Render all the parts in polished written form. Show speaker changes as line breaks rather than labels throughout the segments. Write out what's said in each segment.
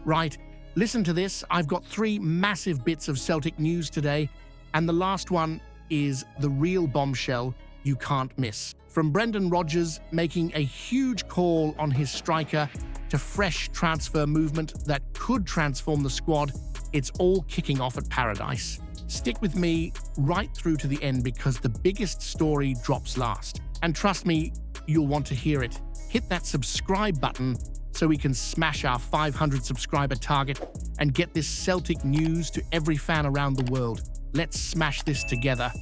Right, listen to this. I've got 3 massive bits of Celtic news today, and the last one is the real bombshell you can't miss. From Brendan Rodgers making a huge call on his striker to fresh transfer movement that could transform the squad, it's all kicking off at Paradise. Stick with me right through to the end because the biggest story drops last. And trust me, you'll want to hear it. Hit that subscribe button so we can smash our 500 subscriber target and get this Celtic news to every fan around the world. Let's smash this together.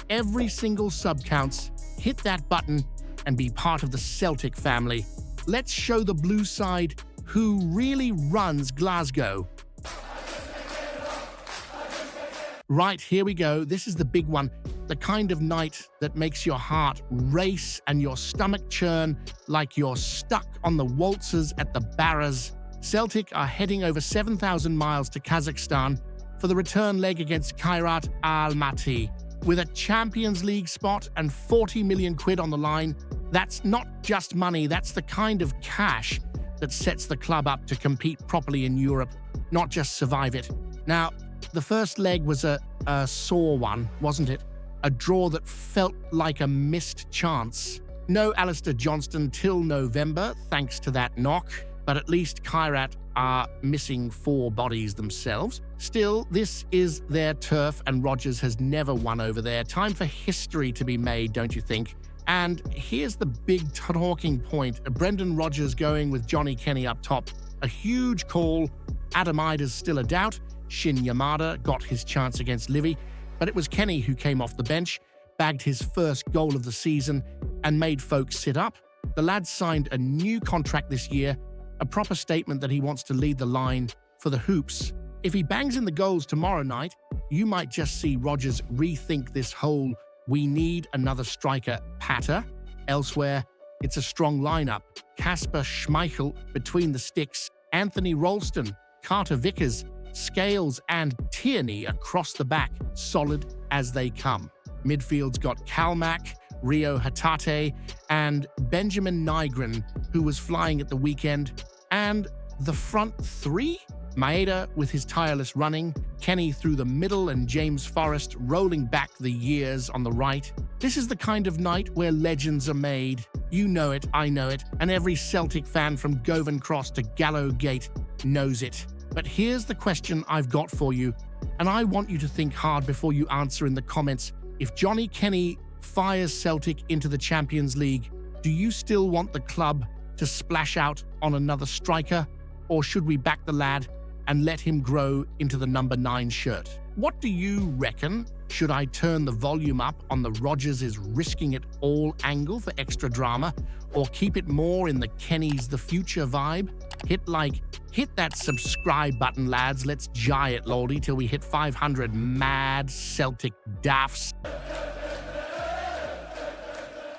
Every single sub counts. Hit that button and be part of the Celtic family. Let's show the blue side who really runs Glasgow. Right, here we go. This is the big one. The kind of night that makes your heart race and your stomach churn like you're stuck on the waltzers at the Barras. Celtic are heading over 7,000 miles to Kazakhstan for the return leg against Kairat Almaty. With a Champions League spot and 40 million quid on the line, that's not just money, that's the kind of cash that sets the club up to compete properly in Europe, not just survive it. Now, the first leg was a sore one, wasn't it? A draw that felt like a missed chance. No Alistair Johnston till November, thanks to that knock, but at least Kairat are missing 4 bodies themselves. Still, this is their turf and Rodgers has never won over there. Time for history to be made, don't you think? And here's the big talking point. Brendan Rodgers going with Johnny Kenny up top. A huge call. Adam Ida's still a doubt. Shin Yamada got his chance against Ligue, but it was Kenny who came off the bench, bagged his first goal of the season, and made folks sit up. The lad signed a new contract this year, a proper statement that he wants to lead the line for the Hoops. If he bangs in the goals tomorrow night, you might just see Rodgers rethink this whole "we need another striker" patter. Elsewhere, it's a strong lineup. Kasper Schmeichel between the sticks, Anthony Ralston, Carter Vickers, Scales and Tierney across the back, solid as they come. Midfield's got Kalmak, Rio Hatate, and Benjamin Nygren, who was flying at the weekend. And the front 3? Maeda with his tireless running, Kenny through the middle, and James Forrest rolling back the years on the right. This is the kind of night where legends are made. You know it, I know it, and every Celtic fan from Govan Cross to Gallowgate knows it. But here's the question I've got for you, and I want you to think hard before you answer in the comments. If Johnny Kenny fires Celtic into the Champions League, do you still want the club to splash out on another striker, or should we back the lad and let him grow into the number 9 shirt? What do you reckon? Should I turn the volume up on the Rodgers is risking it all angle for extra drama, or keep it more in the Kenny's the future vibe? Hit that subscribe button, lads. Let's jay it, lordy, till we hit 500 mad Celtic daffs.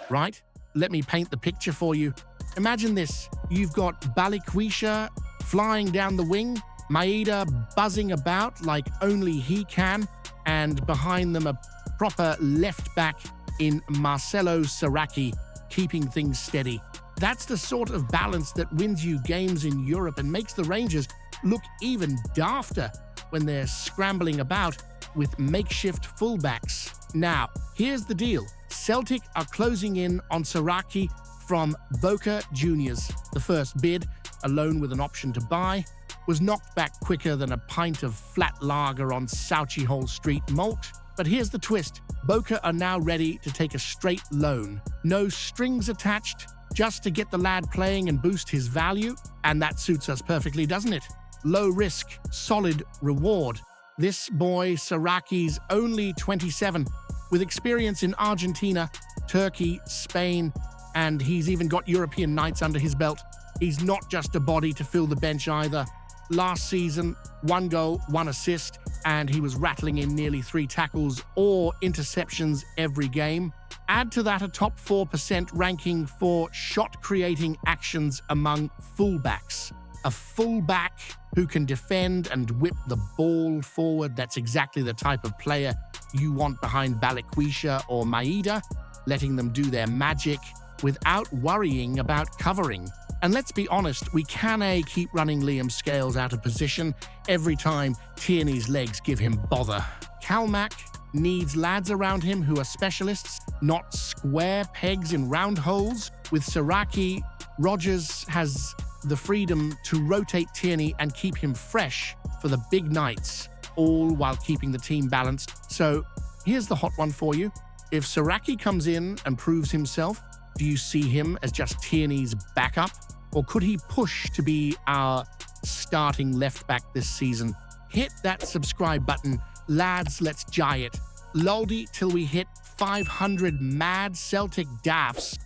Right? Let me paint the picture for you. Imagine this. You've got Balikwisha flying down the wing, Maeda buzzing about like only he can, and behind them a proper left back in Marcelo Saracchi, keeping things steady. That's the sort of balance that wins you games in Europe and makes the Rangers look even dafter when they're scrambling about with makeshift fullbacks. Now, here's the deal. Celtic are closing in on Saracchi from Boca Juniors. The first bid, alone with an option to buy, was knocked back quicker than a pint of flat lager on Souchy Hole Street malt. But here's the twist. Boca are now ready to take a straight loan. No strings attached, just to get the lad playing and boost his value. And that suits us perfectly, doesn't it? Low risk, solid reward. This boy, Saracchi's only 27, with experience in Argentina, Turkey, Spain, and he's even got European nights under his belt. He's not just a body to fill the bench either. Last season, 1 goal, 1 assist, and he was rattling in nearly 3 tackles or interceptions every game. Add to that a top 4% ranking for shot-creating actions among fullbacks. A fullback who can defend and whip the ball forward. That's exactly the type of player you want behind Balikwisha or Maeda, letting them do their magic without worrying about covering. And let's be honest, we can keep running Liam Scales out of position every time Tierney's legs give him bother. Calmac needs lads around him who are specialists, not square pegs in round holes. With Saracchi, Rodgers has the freedom to rotate Tierney and keep him fresh for the big nights, all while keeping the team balanced. So here's the hot one for you. If Saracchi comes in and proves himself, do you see him as just Tierney's backup? Or could he push to be our starting left back this season? Hit that subscribe button. Lads, let's jai it. Loldy till we hit 500 mad Celtic daffs.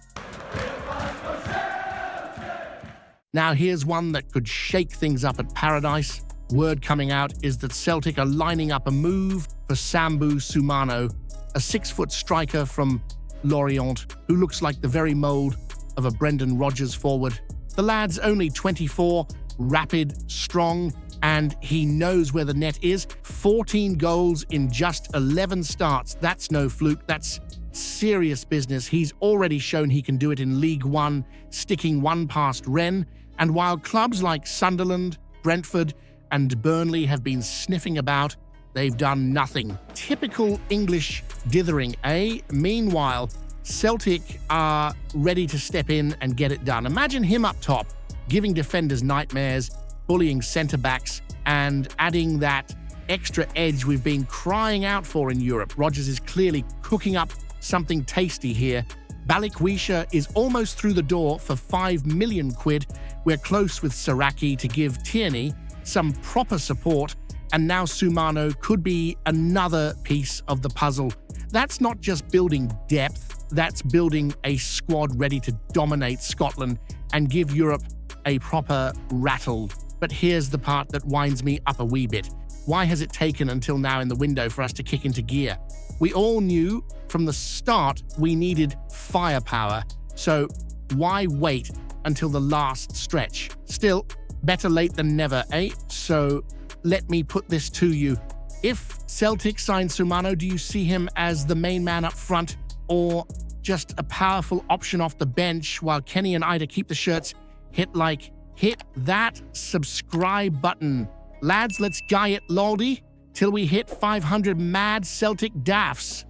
Now here's one that could shake things up at Paradise. Word coming out is that Celtic are lining up a move for Sambu Sumano, a 6-foot striker from Lorient who looks like the very mold of a Brendan Rodgers forward. The lad's only 24, rapid, strong, and he knows where the net is. 14 goals in just 11 starts. That's no fluke. That's serious business. He's already shown he can do it in League One, sticking one past Rennes. And while clubs like Sunderland, Brentford, and Burnley have been sniffing about, they've done nothing. Typical English dithering, eh? Meanwhile, Celtic are ready to step in and get it done. Imagine him up top, giving defenders nightmares, bullying centre-backs, and adding that extra edge we've been crying out for in Europe. Rodgers is clearly cooking up something tasty here. Balikwisha is almost through the door for 5 million quid. We're close with Saracchi to give Tierney some proper support, and now Sumano could be another piece of the puzzle. That's not just building depth, that's building a squad ready to dominate Scotland and give Europe a proper rattle. But here's the part that winds me up a wee bit. Why has it taken until now in the window for us to kick into gear? We all knew from the start we needed firepower, so why wait until the last stretch? Still, better late than never, eh? So let me put this to you. If Celtic sign Sumano, do you see him as the main man up front or just a powerful option off the bench while Kenny and Ida keep the shirts? Hit that subscribe button. Lads, let's guy it, Loldy, till we hit 500 mad Celtic daffs.